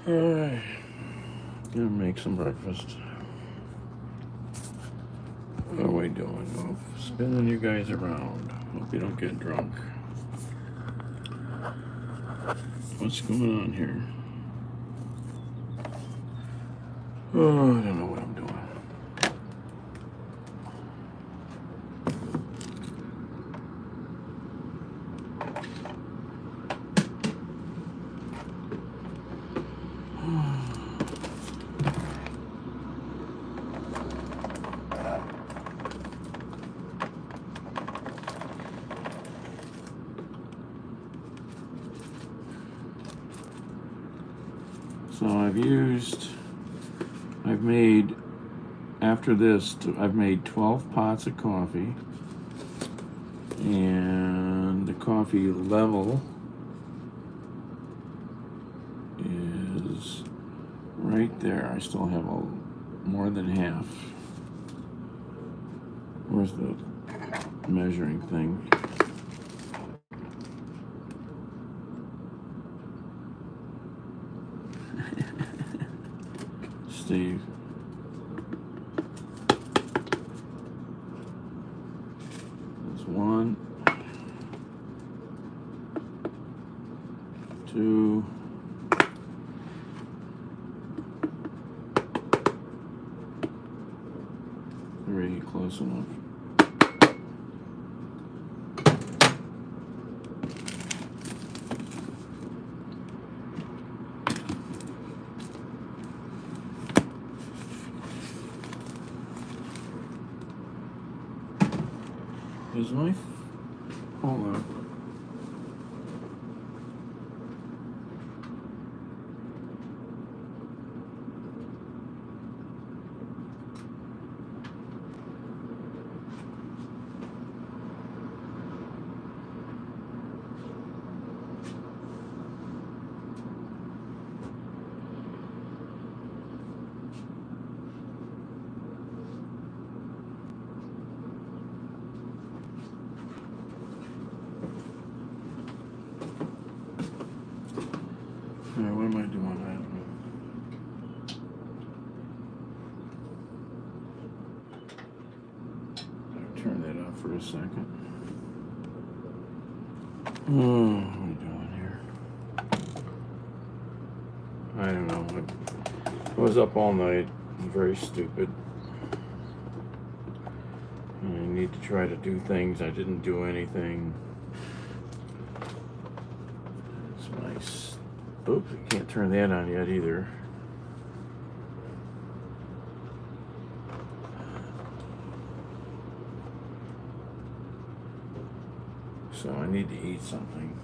Alright. Gonna make some breakfast. What are we doing? Oh, spinning you guys around. Hope you don't get drunk. What's going on here? Oh, I don't know what I'm doing. So I've made, after this, I've made 12 pots of coffee, and the coffee level is right there. I still have more than half. Where's the measuring thing? Steve. That's 1, 2, 3, close enough. Is my hold on. All right, what am I doing? I don't know. I'll turn that off for a second. What are we doing here? I don't know. I was up all night. I'm very stupid. I need to try to do things. I didn't do anything. It's nice. Oops, I can't turn that on yet either. So I need to eat something.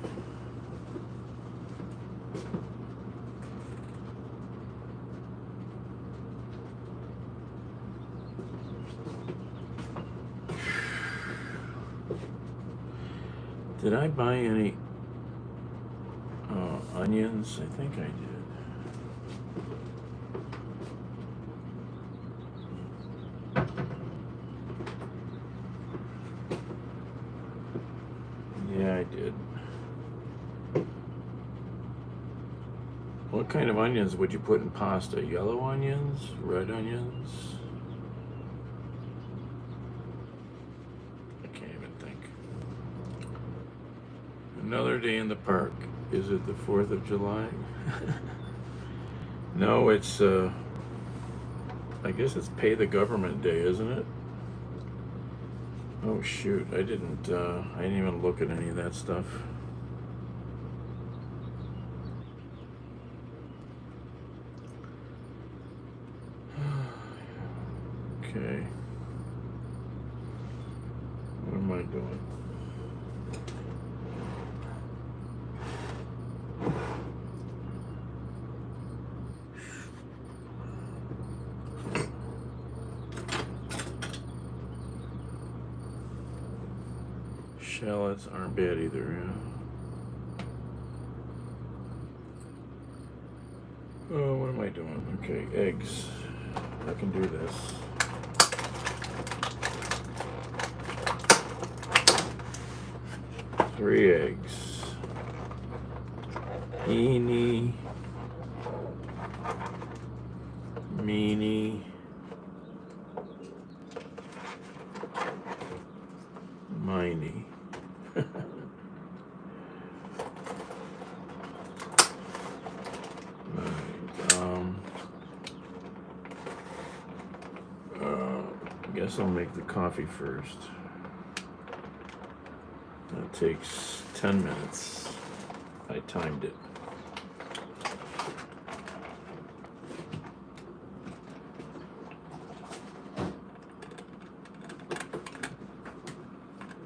Did I buy any onions? I think I did. Yeah, I did. What kind of onions would you put in pasta? Yellow onions? Red onions? I can't even think. Another day in the park. Is it the 4th of July? No, it's, I guess it's Pay the Government Day, isn't it? Oh shoot, I didn't even look at any of that stuff. Okay. What am I doing? Shallots aren't bad either, yeah. Oh, what am I doing? Okay, eggs. I can do this. Three eggs. Eeny, Meanie. Miney. I guess I'll make the coffee first. That takes 10 minutes. I timed it.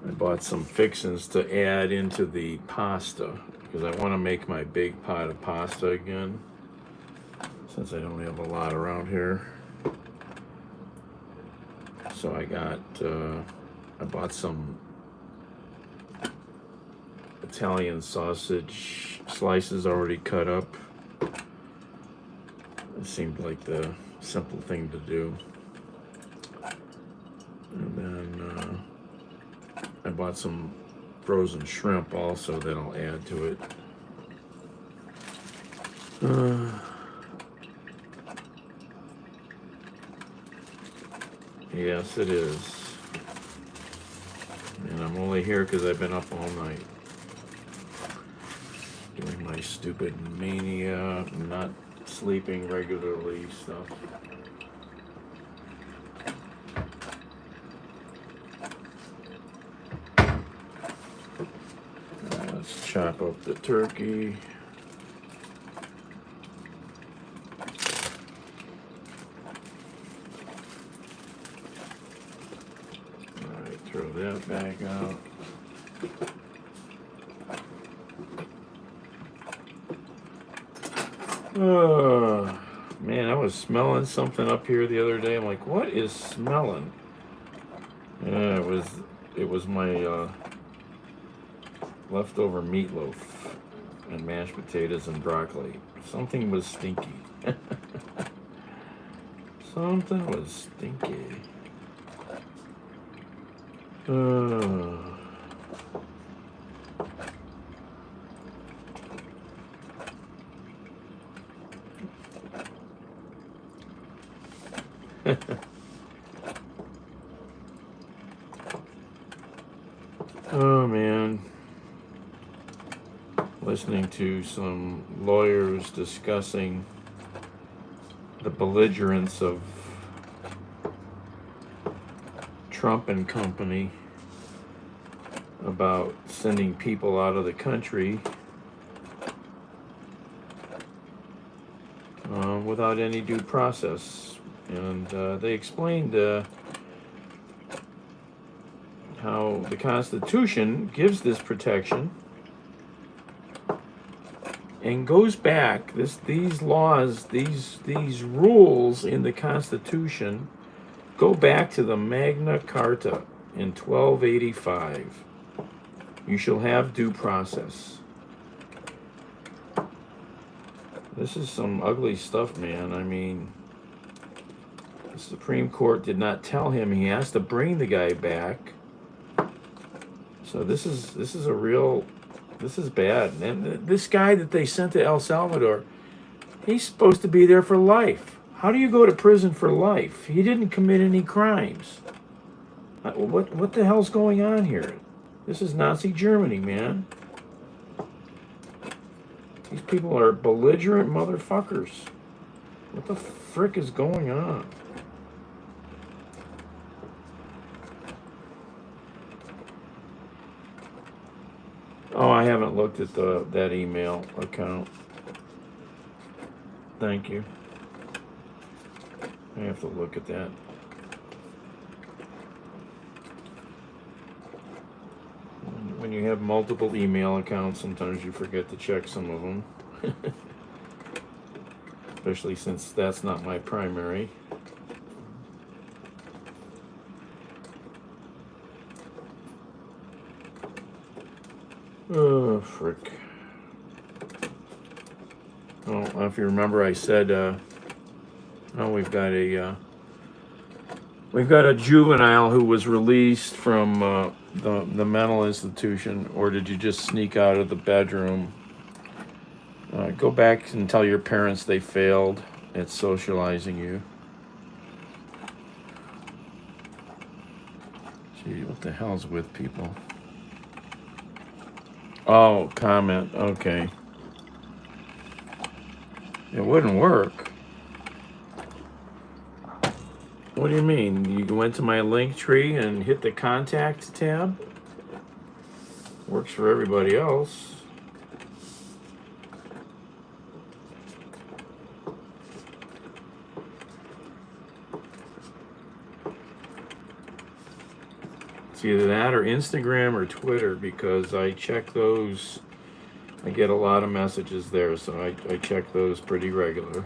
I bought some fixins to add into the pasta because I want to make my big pot of pasta again since I don't have a lot around here. So I bought some Italian sausage slices already cut up. It seemed like the simple thing to do. And then I bought some frozen shrimp also that I'll add to it. Yes, it is. And I'm only here because I've been up all night doing my stupid mania, not sleeping regularly stuff. Let's chop up the turkey. Throw that back out. Man, I was smelling something up here the other day. I'm like, what is smelling? Yeah, it was my leftover meatloaf and mashed potatoes and broccoli. Something was stinky. Something was stinky. Oh man, listening to some lawyers discussing the belligerence of Trump and company about sending people out of the country without any due process. And they explained how the Constitution gives this protection and goes back. These laws, these rules in the Constitution go back to the Magna Carta in 1285. You shall have due process. This is some ugly stuff, man. I mean, the Supreme Court did not tell him he has to bring the guy back. So this is bad. And this guy that they sent to El Salvador, he's supposed to be there for life. How do you go to prison for life? He didn't commit any crimes. What the hell's going on here? This is Nazi Germany, man. These people are belligerent motherfuckers. What the frick is going on? Oh, I haven't looked at that email account. Thank you. I have to look at that. When you have multiple email accounts, sometimes you forget to check some of them. Especially since that's not my primary. Oh, frick. Well, if you remember, I said, we've got a juvenile who was released from the mental institution, or did you just sneak out of the bedroom, Go back and tell your parents they failed at socializing you. Gee, what the hell's with people? Oh, comment. Okay. It wouldn't work. What do you mean? You went to my link tree and hit the contact tab? Works for everybody else. It's either that or Instagram or Twitter, because I check those. I get a lot of messages there, so I check those pretty regular.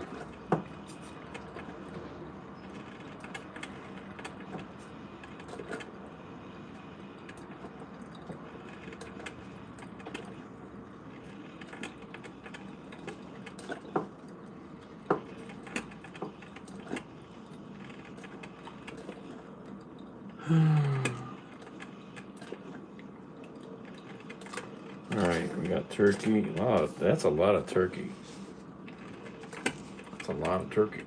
All right, we got turkey. Oh, that's a lot of turkey. That's a lot of turkey.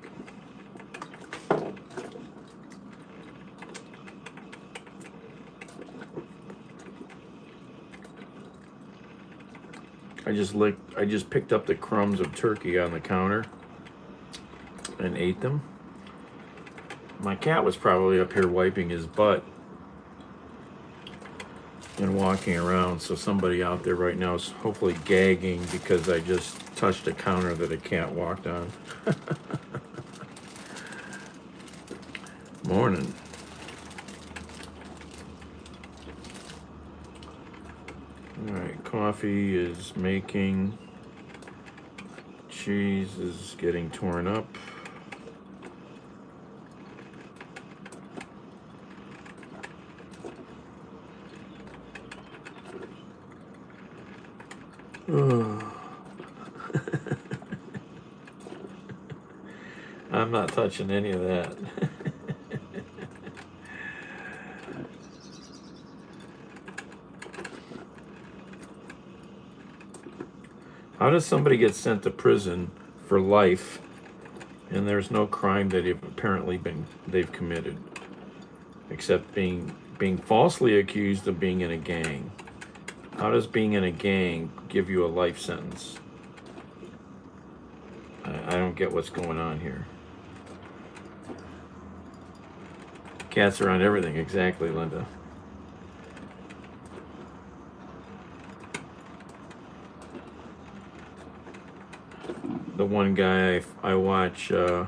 I just picked up the crumbs of turkey on the counter and ate them. My cat was probably up here wiping his butt and walking around, so somebody out there right now is hopefully gagging because I just touched a counter that a cat walked on. Morning. All right, coffee is making. Cheese is getting torn up. I'm not touching any of that. How does somebody get sent to prison for life and there's no crime that they've committed, except being falsely accused of being in a gang? How does being in a gang give you a life sentence? I don't get what's going on here. Cats are on everything. Exactly, Linda. The one guy I watch on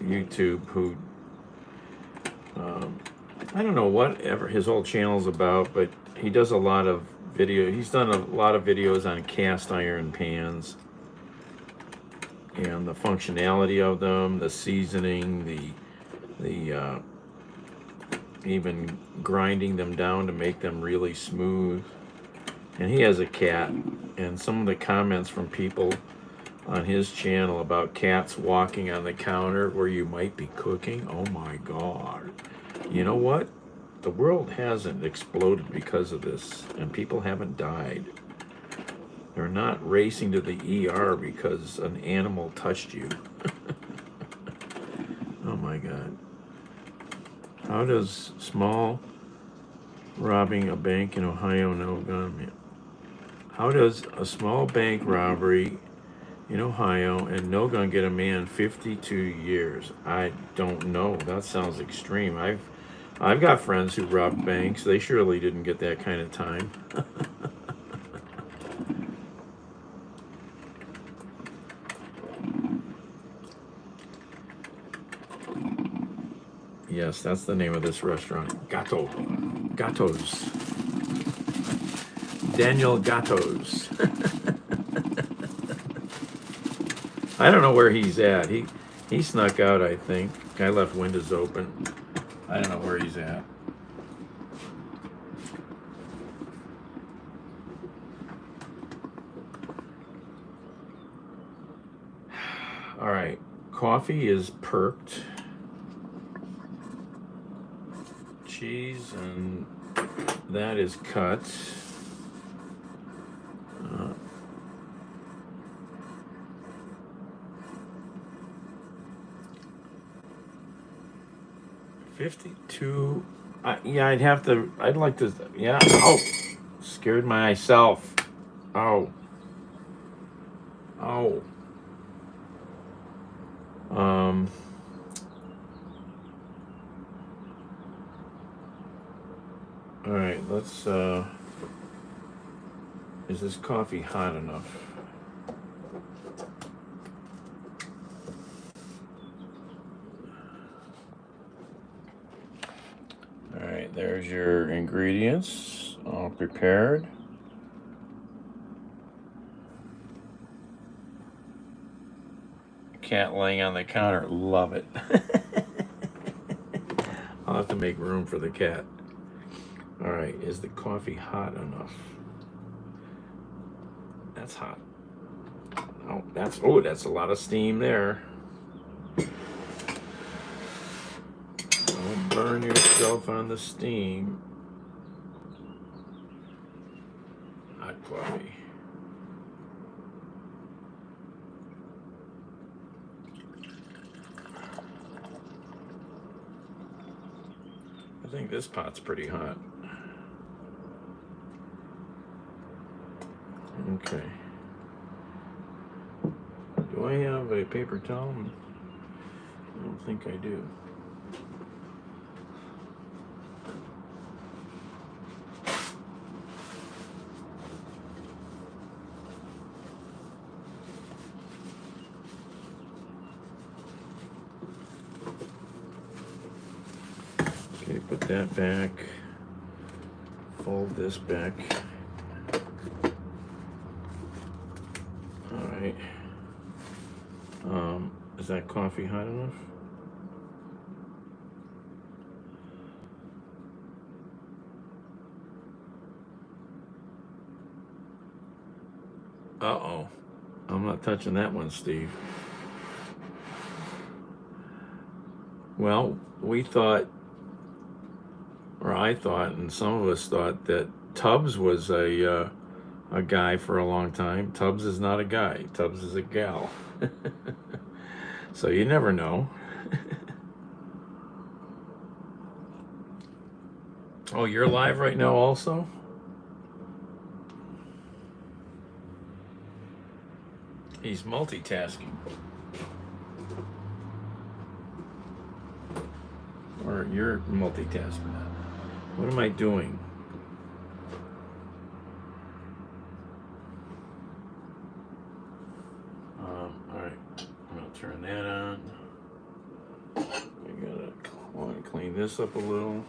YouTube who I don't know whatever his whole channel's about, but he does a lot of video. He's done a lot of videos on cast iron pans and the functionality of them, the seasoning, the even grinding them down to make them really smooth. And he has a cat, and some of the comments from people on his channel about cats walking on the counter where you might be cooking, oh my God. You know what? The world hasn't exploded because of this, and people haven't died. They're not racing to the ER because an animal touched you. Oh my God. How does small robbing a bank in Ohio no gun? How does a small bank robbery in Ohio and no gun get a man 52 years? I don't know. That sounds extreme. I've got friends who robbed banks. They surely didn't get that kind of time. Yes, that's the name of this restaurant. Gatos. Daniel Gatos. I don't know where he's at. He snuck out, I think. I left windows open. I don't know where he's at. All right. Coffee is perked. Cheese and that is cut. 52. Yeah, I'd have to. I'd like to. Yeah. Oh, scared myself. Oh. Oh. Um. All right. Let's. Is this coffee hot enough? All right. There's your ingredients, all prepared. Cat laying on the counter. Love it. I'll have to make room for the cat. All right. Is the coffee hot enough? That's hot. Oh, that's a lot of steam there. Don't burn yourself on the steam. Hot coffee. I think this pot's pretty hot. Okay. Do I have a paper towel? I don't think I do. Okay, put that back. Fold this back. All right. Is that coffee hot enough? Uh-oh. I'm not touching that one, Steve. Well, we thought, or I thought, and some of us thought that Tubbs was a guy for a long time. Tubbs is not a guy. Tubbs is a gal. So you never know. Oh, you're live right now also? He's multitasking. Or you're multitasking. What am I doing? All right, I'm gonna turn that on. I want to clean this up a little.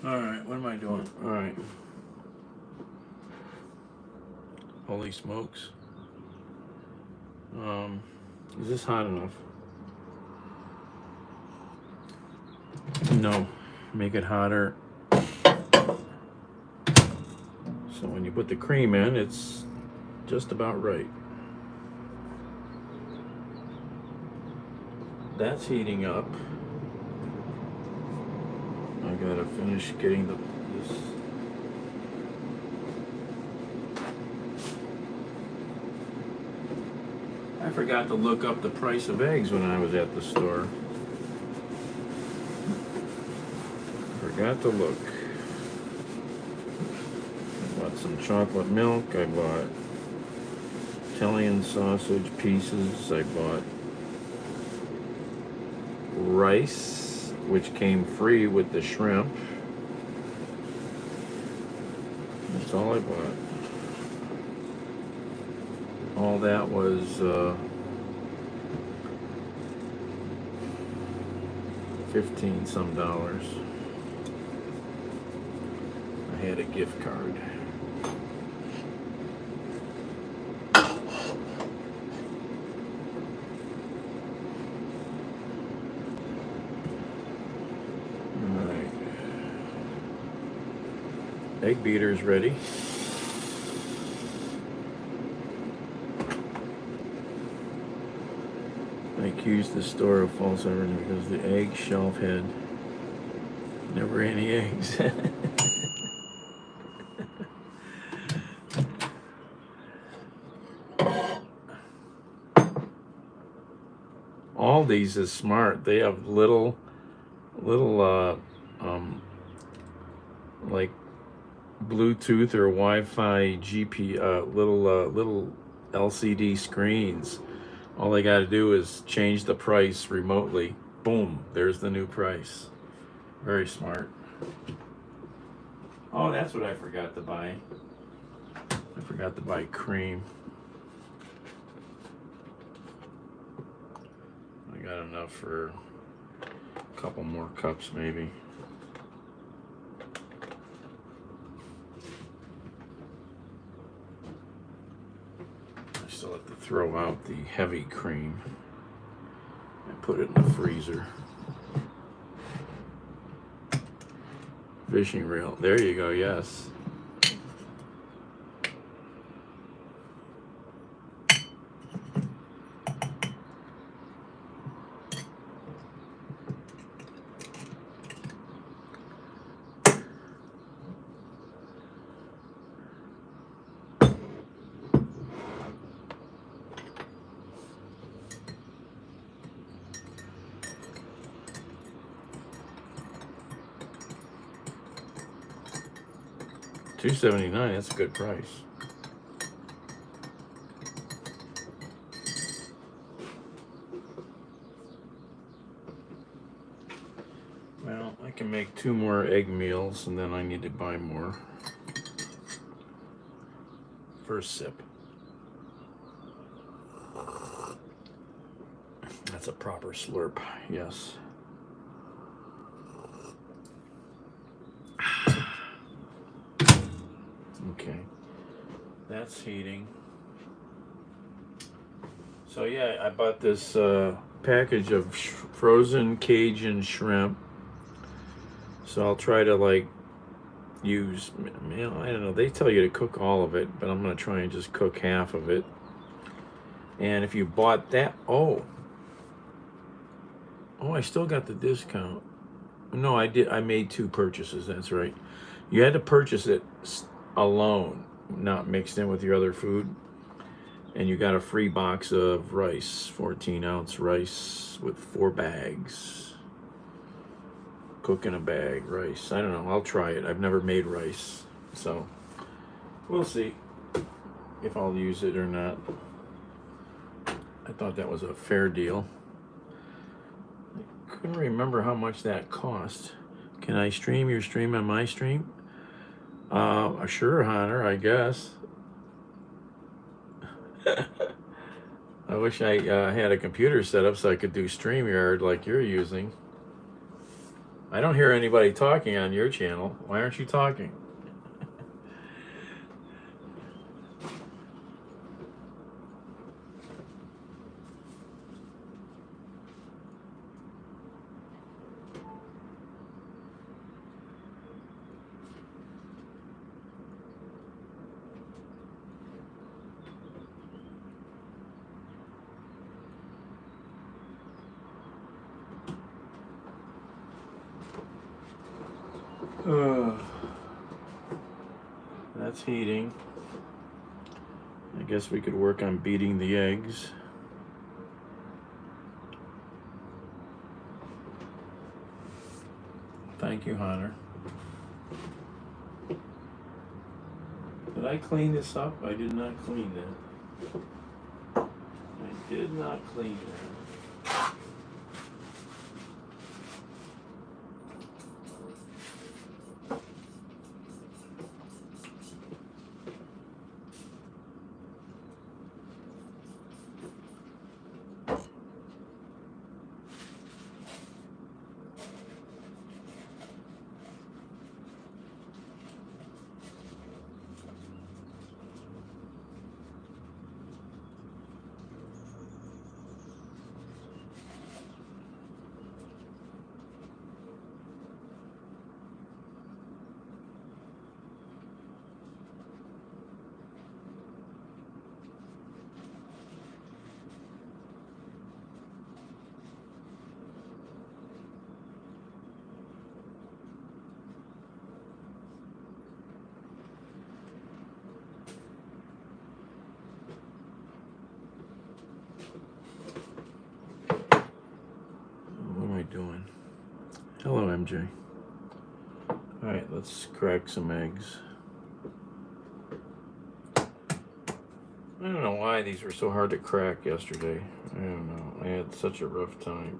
All right, what am I doing? All right. Holy smokes. Is this hot enough? No. Make it hotter. So when you put the cream in, it's just about right. That's heating up. I gotta finish getting this. I forgot to look up the price of eggs when I was at the store. Forgot to look. I bought some chocolate milk. I bought Italian sausage pieces. I bought rice, which came free with the shrimp. That's all I bought. All that was $15 some. I had a gift card. Alright. Egg beater's ready. I accused the store of false advertising because the egg shelf had never any eggs. Aldi's is smart. They have little like Bluetooth or Wi-Fi little LCD screens. All they got to do is change the price remotely. Boom, there's the new price. Very smart. Oh, that's what I forgot to buy. I forgot to buy cream. I got enough for a couple more cups maybe. I still have to throw out the heavy cream and put it in the freezer. Fishing reel. There you go, yes. $2.79, that's a good price. Well, I can make 2 more egg meals and then I need to buy more. First sip. That's a proper slurp, yes. Okay, that's heating. So yeah, I bought this package of frozen Cajun shrimp. So I'll try to like use, I don't know, they tell you to cook all of it, but I'm gonna try and just cook half of it. And if you bought that, oh, I still got the discount. No, I made 2 purchases, that's right. You had to purchase it alone, not mixed in with your other food. And you got a free box of rice, 14-ounce rice with 4 bags. Cook in a bag, rice. I don't know, I'll try it. I've never made rice, so we'll see if I'll use it or not. I thought that was a fair deal. I couldn't remember how much that cost. Can I stream your stream on my stream? Sure, Hunter, I guess. I wish I had a computer set up so I could do StreamYard like you're using. I don't hear anybody talking on your channel. Why aren't you talking? That's heating. I guess we could work on beating the eggs. Thank you, Hunter. Did I clean this up? I did not clean that. I did not clean that. Doing. Hello, MJ. All right, let's crack some eggs. I don't know why these were so hard to crack yesterday. I don't know. I had such a rough time.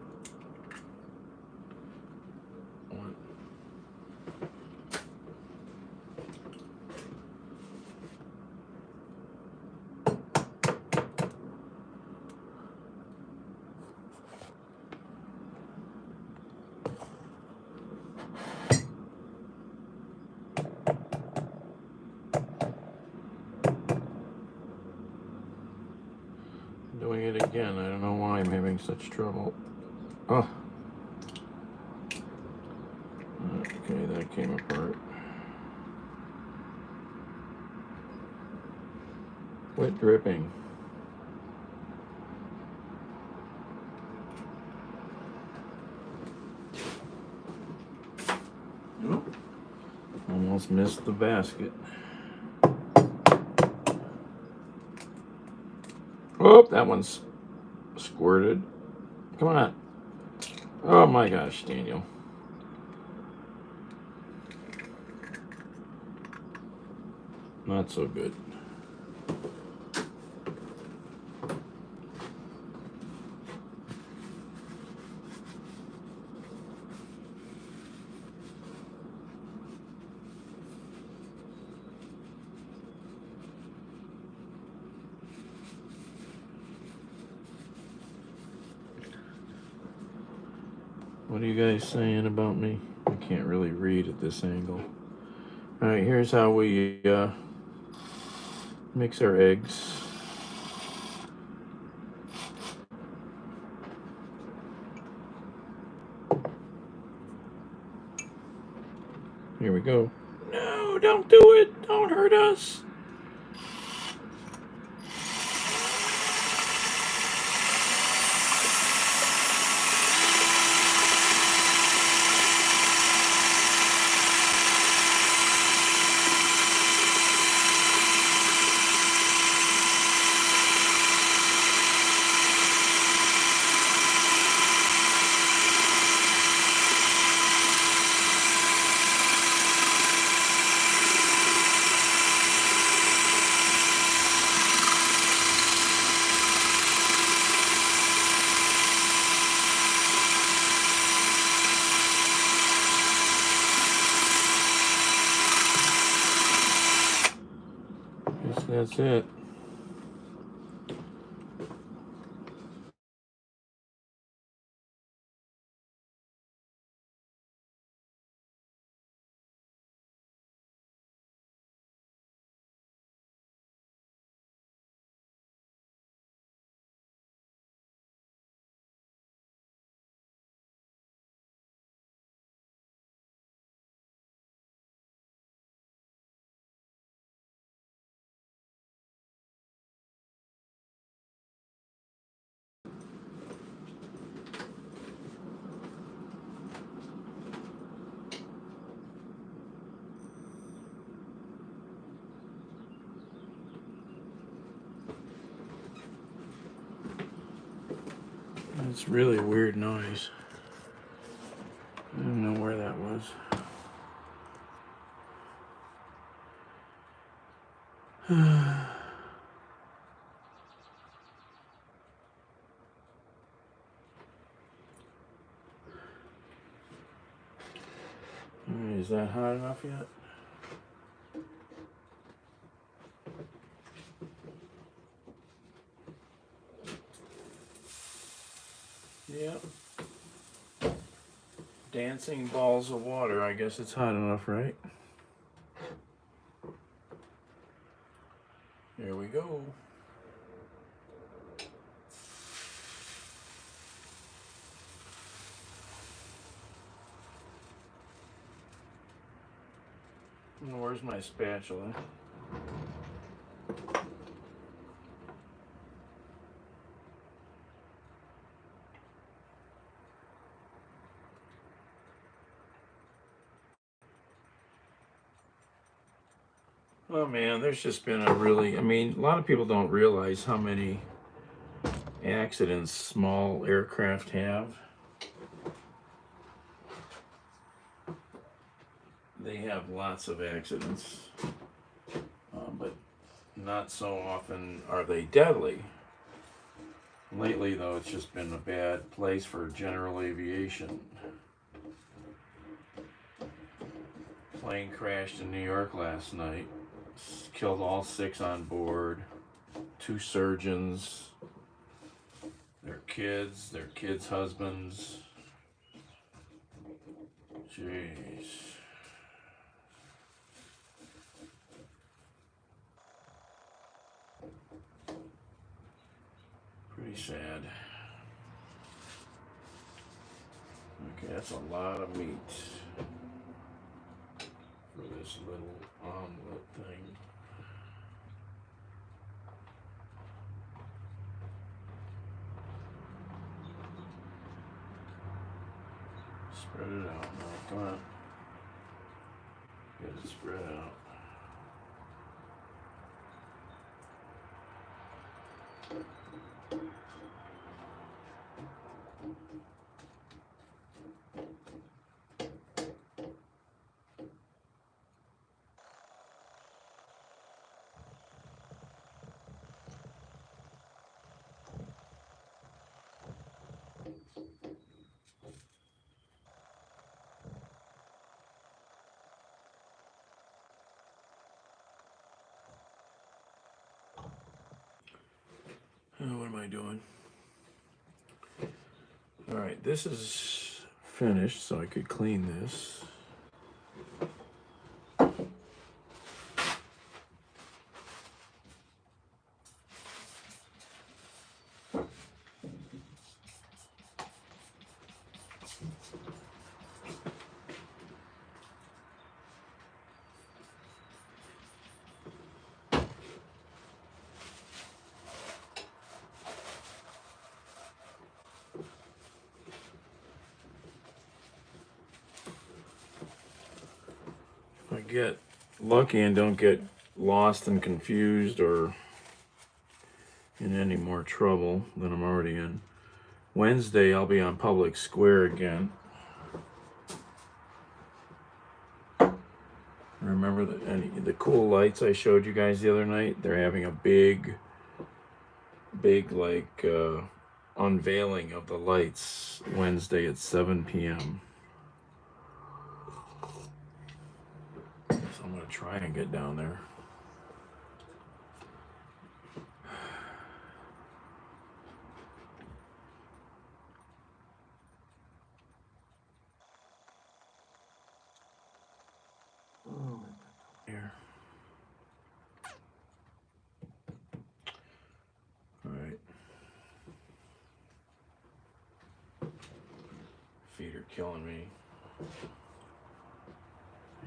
Doing it again. I don't know why I'm having such trouble. Oh. Okay, that came apart. Quit dripping. Oop. Almost missed the basket. Oh, that one's squirted. Come on. Oh my gosh, Daniel. Not so good. What are you guys saying about me? I can't really read at this angle. All right, here's how we mix our eggs. Here we go. No, don't do it. Don't hurt us. Guess that's it. It's really a weird noise. I don't know where that was. Is that hot enough yet? Yep. Dancing balls of water. I guess it's hot enough, right? Here we go. Where's my spatula? Oh man, there's just been a really, I mean, a lot of people don't realize how many accidents small aircraft have. They have lots of accidents, but not so often are they deadly. Lately, though, it's just been a bad place for general aviation. Plane crashed in New York last night, killed all 6 on board, 2 surgeons, their kids' husbands. Jeez. Pretty sad. Okay, that's a lot of meat for this little omelet thing. Spread it out now, come on. Get it spread out. What am I doing? All right, this is finished, so I could clean this. If I get lucky and don't get lost and confused or in any more trouble than I'm already in, Wednesday I'll be on Public Square again. Remember the cool lights I showed you guys the other night? They're having a big like unveiling of the lights Wednesday at 7 p.m. So I'm gonna try and get down there. Here. All right. Feet are killing me. I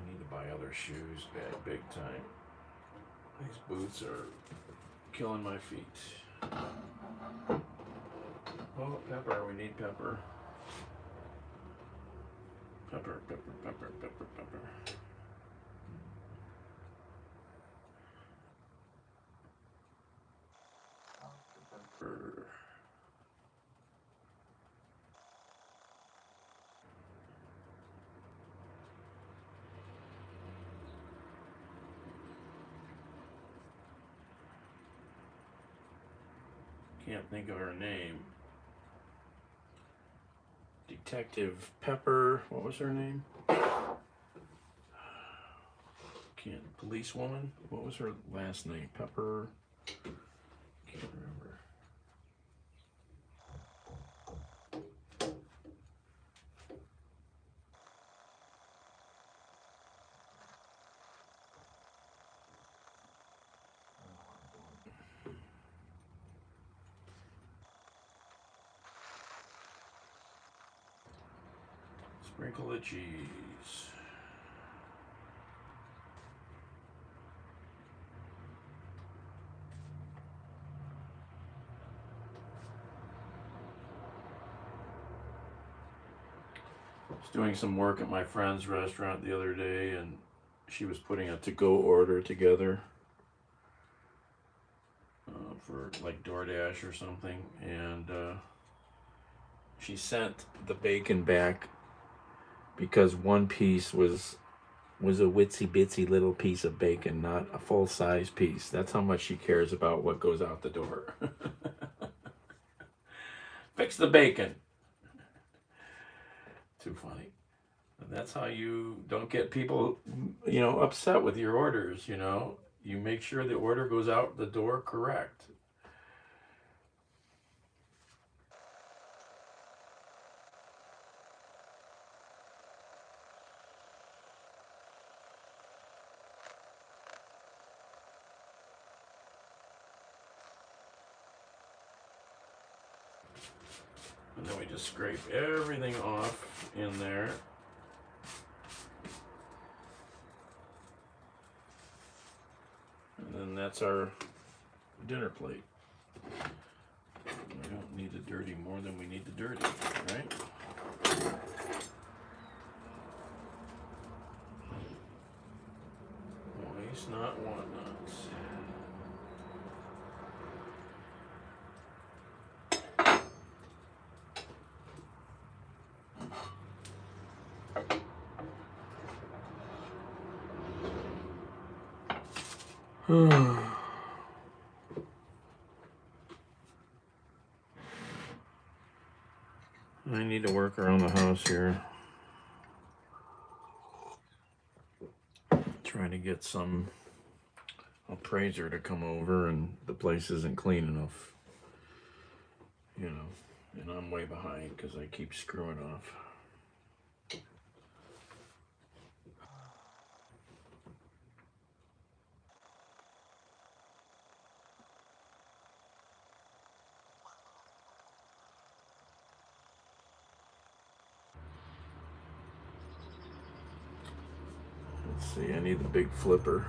need to buy other shoes big time. These boots are killing my feet. Oh, pepper, we need pepper. Pepper. can't think of her name. Detective Pepper, what was her name? Policewoman? What was her last name? Pepper? Can't remember. Sprinkle of cheese. I was doing some work at my friend's restaurant the other day, and she was putting a to-go order together for like DoorDash or something, and she sent the bacon back because one piece was a witsy bitsy little piece of bacon, not a full size piece. That's how much she cares about what goes out the door. Fix the bacon. Too funny. And that's how you don't get people, upset with your orders. You make sure the order goes out the door correct. And then we just scrape everything off in there. And then that's our dinner plate. We don't need the dirty more than we need the dirty, right? Waste not, want nots. I need to work around the house here. Trying to get some appraiser to come over, and the place isn't clean enough. And I'm way behind because I keep screwing off. Let's see, I need the big flipper.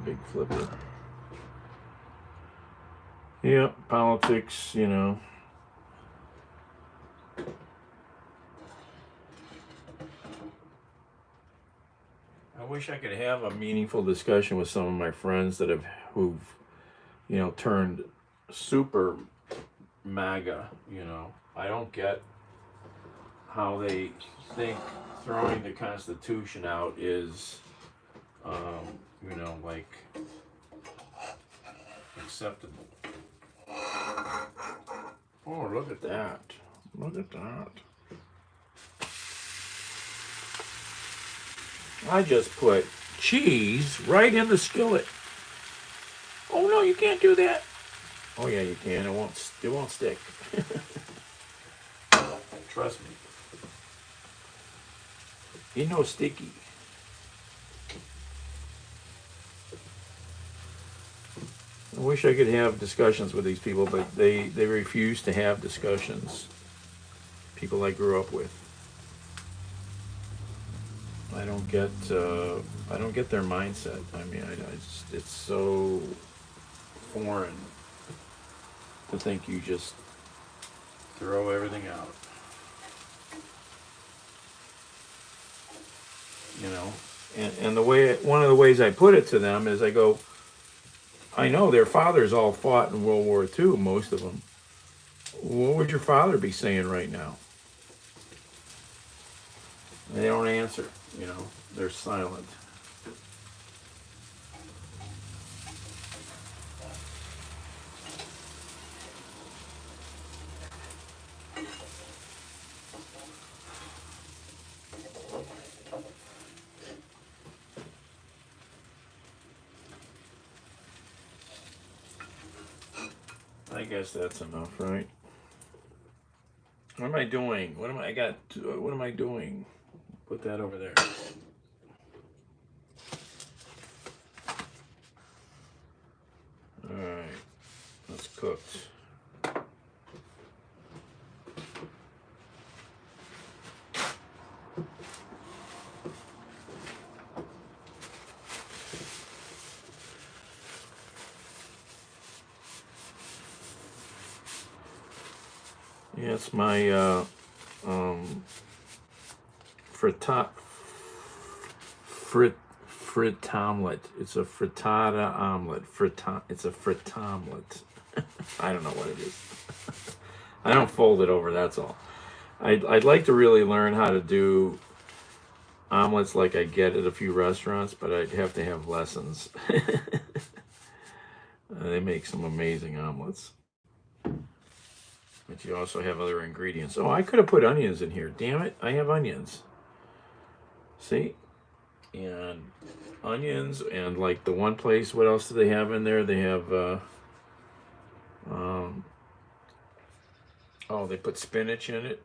Big flipper. Yep, politics, I wish I could have a meaningful discussion with some of my friends who've turned super MAGA. I don't get how they think throwing the Constitution out is, like acceptable. Oh, look at that. Look at that. I just put cheese right in the skillet. Oh no, you can't do that. Oh yeah, you can. It won't stick. Trust me. You know, sticky. I wish I could have discussions with these people, but they refuse to have discussions. People I grew up with. I don't get their mindset. I mean, it's so foreign to think you just throw everything out. And one of the ways I put it to them is I go, I know their fathers all fought in World War II, most of them. What would your father be saying right now? And they don't answer, they're silent. guess that's enough, right? What am I doing? What am I doing? Put that over there. All right, that's cooked. Yeah, it's my fritomlet. It's a frittata omelet. It's a fritomlet. I don't know what it is. I don't fold it over. That's all. I'd like to really learn how to do omelets like I get at a few restaurants, but I'd have to have lessons. They make some amazing omelets. But you also have other ingredients. Oh, I could have put onions in here. Damn it, I have onions. See? And onions, and like the one place, what else do they have in there? They have, oh, they put spinach in it.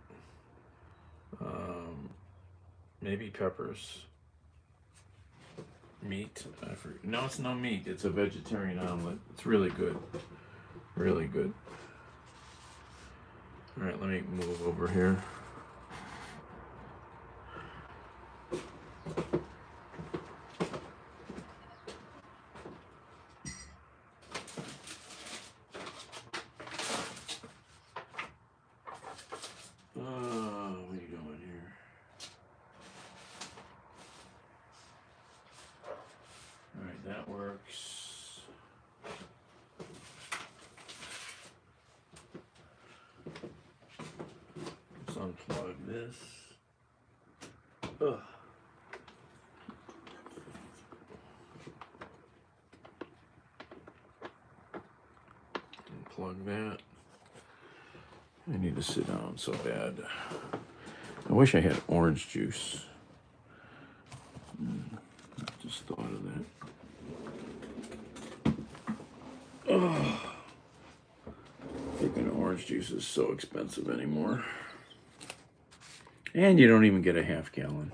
Maybe peppers. Meat. No, it's no meat. It's a vegetarian omelet. It's really good. Really good. All right, let me move over here. What are you doing here? All right, that works. Let's unplug this. Ugh. Unplug that. I need to sit down so bad. I wish I had orange juice. Just thought of that. Oh, freaking orange juice is so expensive anymore. And you don't even get a half gallon.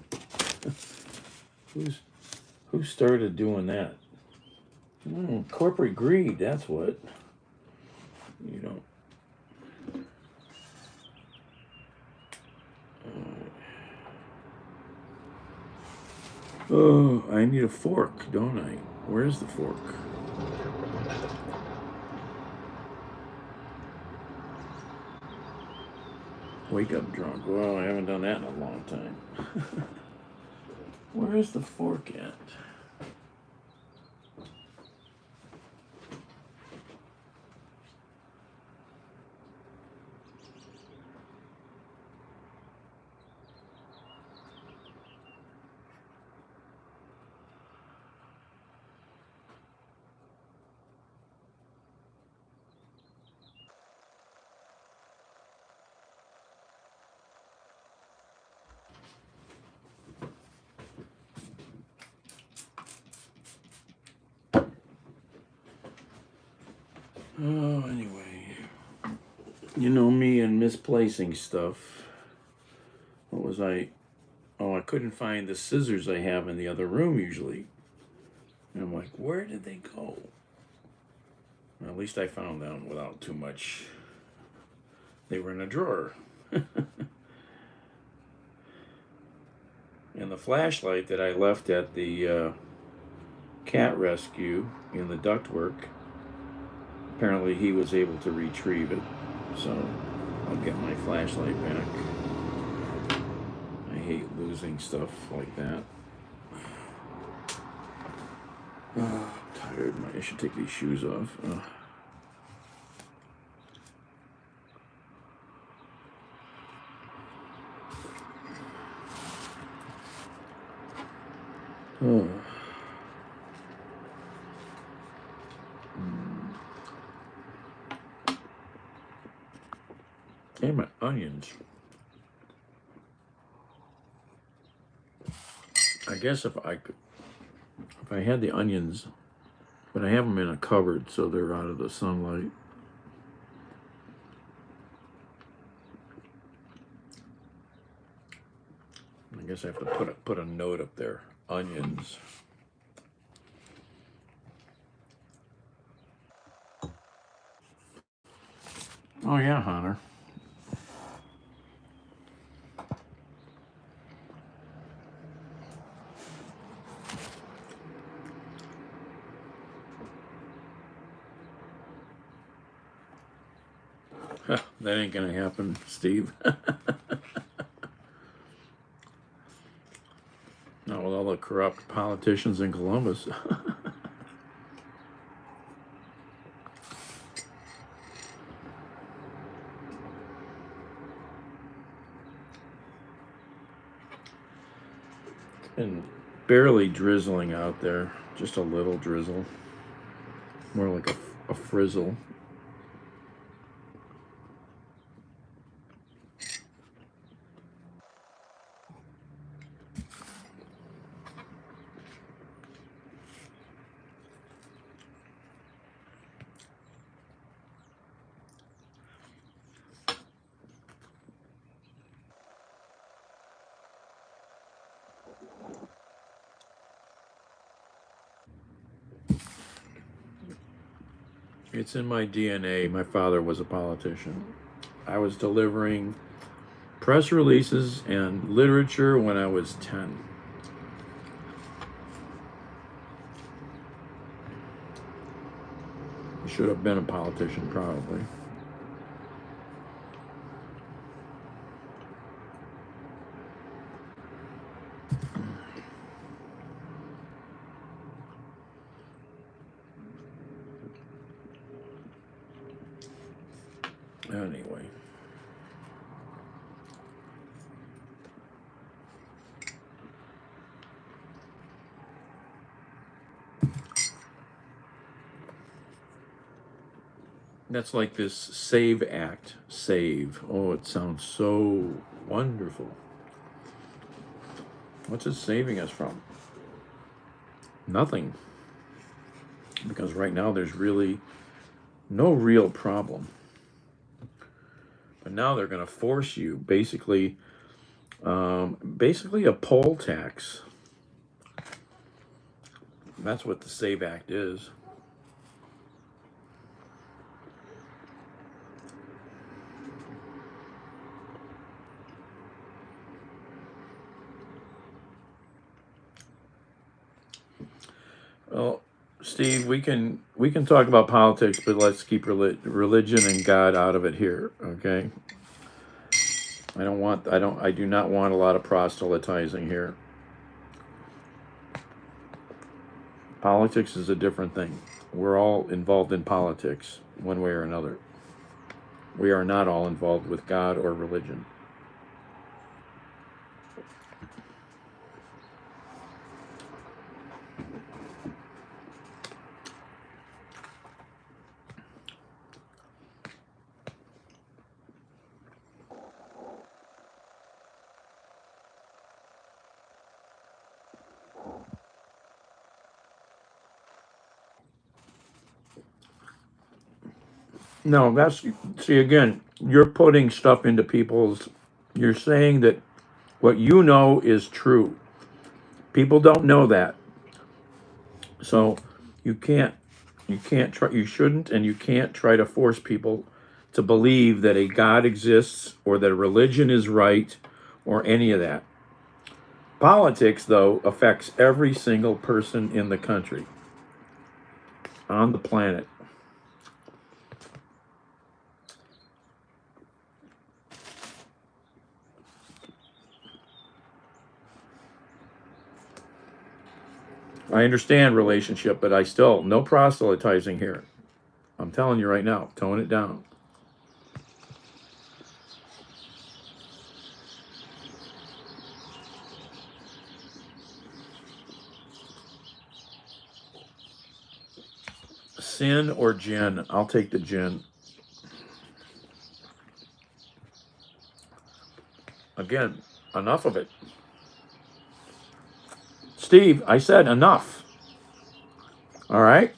Who started doing that? Corporate greed, that's what. You don't. Oh, I need a fork, don't I? Where's the fork? Wake up drunk. Well, I haven't done that in a long time. Where's the fork at? Oh, anyway. You know me and misplacing stuff. What was I? Oh, I couldn't find the scissors I have in the other room usually. And I'm like, where did they go? Well, at least I found them without too much. They were in a drawer. And the flashlight that I left at the cat rescue in the ductwork, apparently he was able to retrieve it. So I'll get my flashlight back. I hate losing stuff like that. I'm tired. I should take these shoes off. Oh. And my onions. I guess if I had the onions, but I have them in a cupboard so they're out of the sunlight. I guess I have to put a note up there. Onions. Oh yeah, Hunter. That ain't gonna happen, Steve. Not with all the corrupt politicians in Columbus. And barely drizzling out there, just a little drizzle, more like a frizzle. It's in my DNA. My father was a politician. I was delivering press releases and literature when I was 10. I should have been a politician, probably. Anyway. That's like this SAVE Act. Save. Oh, it sounds so wonderful. What's it saving us from? Nothing. Because right now there's really no real problem. But now they're going to force you, basically a poll tax. That's what the SAVE Act is. Well, Steve, we can talk about politics, but let's keep religion and God out of it here, okay? I do not want a lot of proselytizing here. Politics is a different thing. We're all involved in politics, one way or another. We are not all involved with God or religion. No, see again, you're putting stuff into you're saying that what you know is true. People don't know that. So you can't, you shouldn't, and you can't try to force people to believe that a God exists or that a religion is right or any of that. Politics, though, affects every single person in the country, on the planet. I understand relationship, but I still, no proselytizing here. I'm telling you right now, tone it down. Sin or gin? I'll take the gin. Again, enough of it. Steve, I said enough. All right?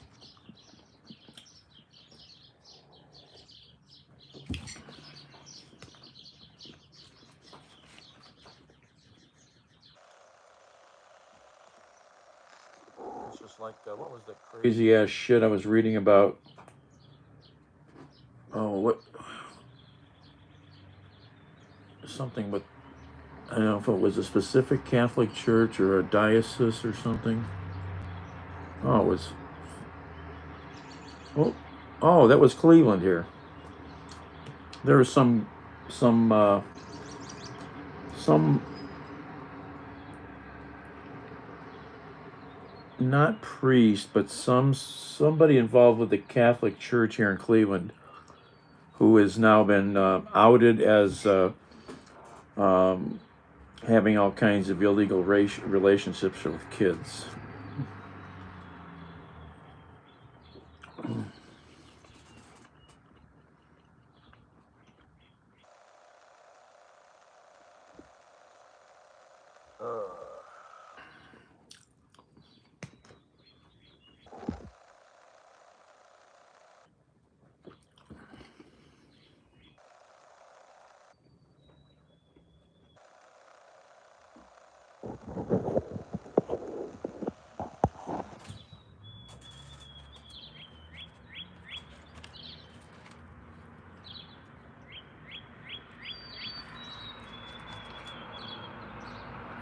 like what was the crazy ass shit I was reading about? Oh, what something with I don't know if it was a specific Catholic church or a diocese or something. Oh, it was oh, oh that was Cleveland here. There was some not priest, but somebody involved with the Catholic Church here in Cleveland who has now been outed as um, having all kinds of illegal relationships with kids.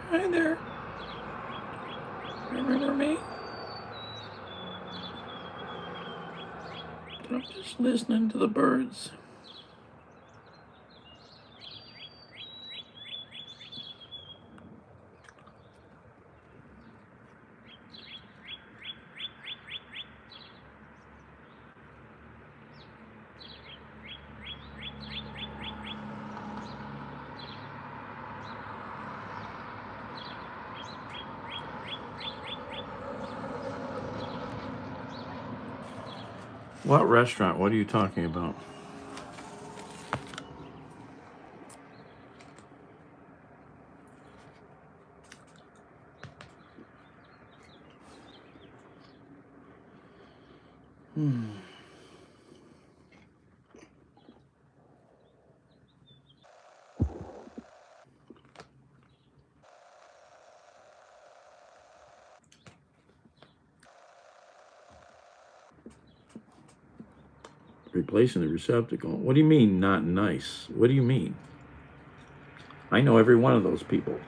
Hi there. Remember me? I'm just listening to the birds. What restaurant? What are you talking about? Replacing the receptacle. What do you mean not nice? What do you mean? I know every one of those people.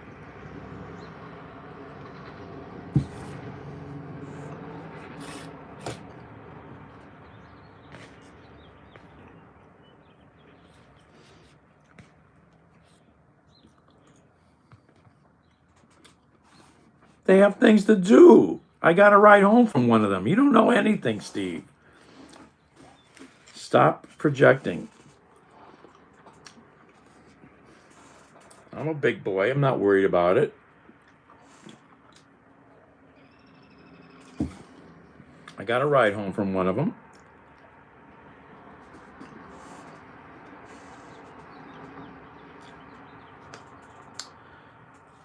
They have things to do. I got a ride home from one of them. You don't know anything, Steve. Stop projecting. I'm a big boy. I'm not worried about it. I got a ride home from one of them.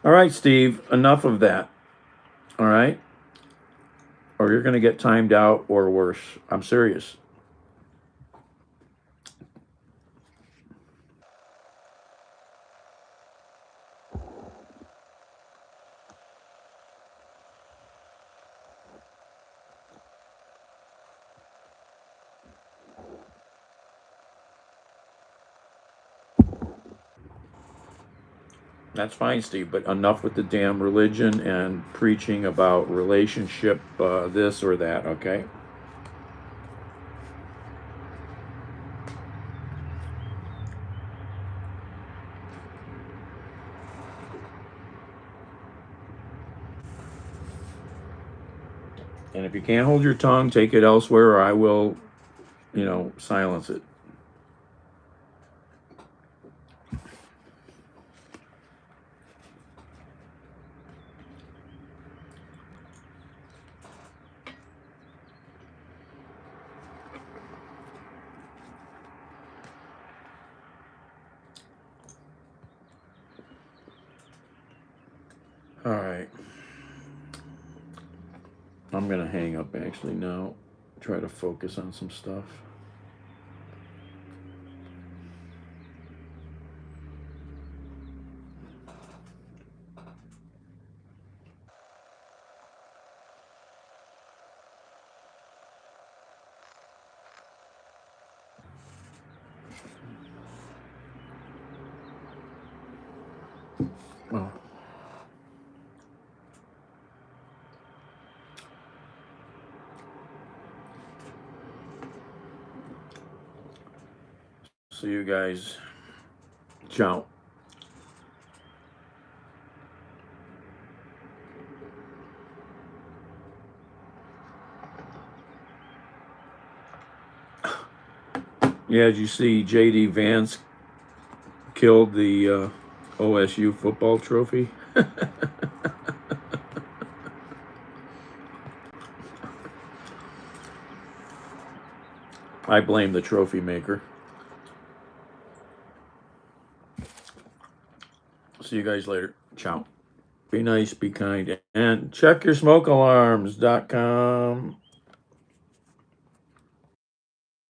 All right, Steve, enough of that. All right? Or you're going to get timed out or worse. I'm serious. That's fine, Steve, but enough with the damn religion and preaching about relationship, this or that, okay? And if you can't hold your tongue, take it elsewhere, or I will, silence it. All right. I'm going to hang up actually now, try to focus on some stuff. Oh. See you guys. Ciao. Yeah, did you see J.D. Vance killed the OSU football trophy? I blame the trophy maker. See you guys later. Ciao. Be nice, be kind, and check your smokealarms.com.